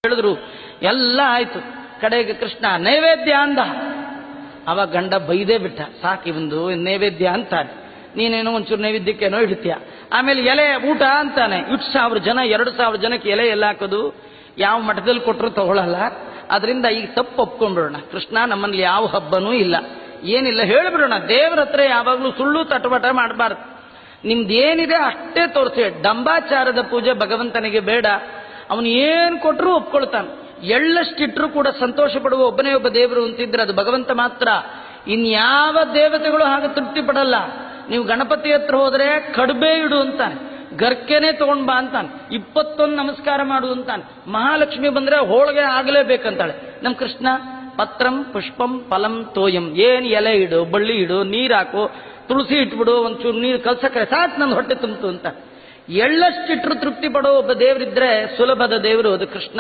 ಹೇಳಿದ್ರು. ಎಲ್ಲ ಆಯ್ತು. ಕಡೆಗೆ ಕೃಷ್ಣ ನೈವೇದ್ಯ ಅಂದ. ಅವಾಗ ಗಂಡ ಬೈದೇ ಬಿಟ್ಟ. ಸಾಕಿ ಒಂದು ನೈವೇದ್ಯ ಅಂತಾನೆ, ನೀನೇನೋ ಒಂಚೂರು ನೈವೇದ್ಯಕ್ಕೇನೋ ಇಡ್ತೀಯ. ಆಮೇಲೆ ಎಲೆ ಊಟ ಅಂತಾನೆ. 1,000 ಜನ 2,000 ಜನಕ್ಕೆ ಎಲೆ ಎಲ್ಲ ಹಾಕೋದು ಯಾವ ಮಠದಲ್ಲಿ ಕೊಟ್ಟರು ತಗೊಳ್ಳಲ್ಲ. ಅದರಿಂದ ಈಗ ತಪ್ಪು ಒಪ್ಕೊಂಡ್ಬಿಡೋಣ. ಕೃಷ್ಣ ನಮ್ಮಲ್ಲಿ ಯಾವ ಹಬ್ಬನೂ ಇಲ್ಲ, ಏನಿಲ್ಲ, ಹೇಳಿಬಿಡೋಣ. ದೇವರ ಹತ್ರ ಯಾವಾಗಲೂ ಸುಳ್ಳು ತಟುವಟ ಮಾಡಬಾರ್ದು. ನಿಮ್ದೇನಿದೆ ಅಷ್ಟೇ ತೋರಿಸಿ. ಡಂಬಾಚಾರದ ಪೂಜೆ ಭಗವಂತನಿಗೆ ಬೇಡ. ಅವನು ಏನು ಕೊಟ್ಟರು ಒಪ್ಕೊಳ್ತಾನೆ. ಎಳ್ಳಷ್ಟಿಟ್ರು ಕೂಡ ಸಂತೋಷ ಪಡುವ ಒಬ್ಬನೇ ಒಬ್ಬ ದೇವರು ಅಂತಿದ್ರೆ ಅದು ಭಗವಂತ ಮಾತ್ರ. ಇನ್ಯಾವ ದೇವತೆಗಳು ಹಾಗೆ ತೃಪ್ತಿ ಪಡಲ್ಲ. ನೀವು ಗಣಪತಿ ಹತ್ರ ಹೋದ್ರೆ ಕಡುಬೆ ಇಡು ಅಂತಾನೆ, ಗರ್ಕೆನೆ ತಗೊಂಡ್ ಬಾ ಅಂತಾನೆ, 21 ನಮಸ್ಕಾರ ಮಾಡು ಅಂತಾನೆ. ಮಹಾಲಕ್ಷ್ಮಿ ಬಂದ್ರೆ ಹೋಳಿಗೆ ಆಗಲೇಬೇಕಂತಾಳೆ. ನಮ್ ಕೃಷ್ಣ ಪತ್ರಂ ಪುಷ್ಪಂ ಫಲಂ ತೋಯಂ, ಏನ್ ಎಲೆ ಇಡು, ಬಳ್ಳಿ ಇಡು, ನೀರ್ ಹಾಕು, ತುಳಸಿ ಇಟ್ಬಿಡು, ಒಂಚೂರು ನೀರು ಕಲ್ಸಕ್ಕೆ ಸಾಕು ನನ್ನ ಹೊಟ್ಟೆ ತುಂಬಿತು ಅಂತ. ಎಳ್ಳಷ್ಟಿಟ್ರು ತೃಪ್ತಿ ಪಡೋ ಒಬ್ಬ ದೇವರಿದ್ರೆ ಸುಲಭದ ದೇವರು ಅದು ಕೃಷ್ಣ.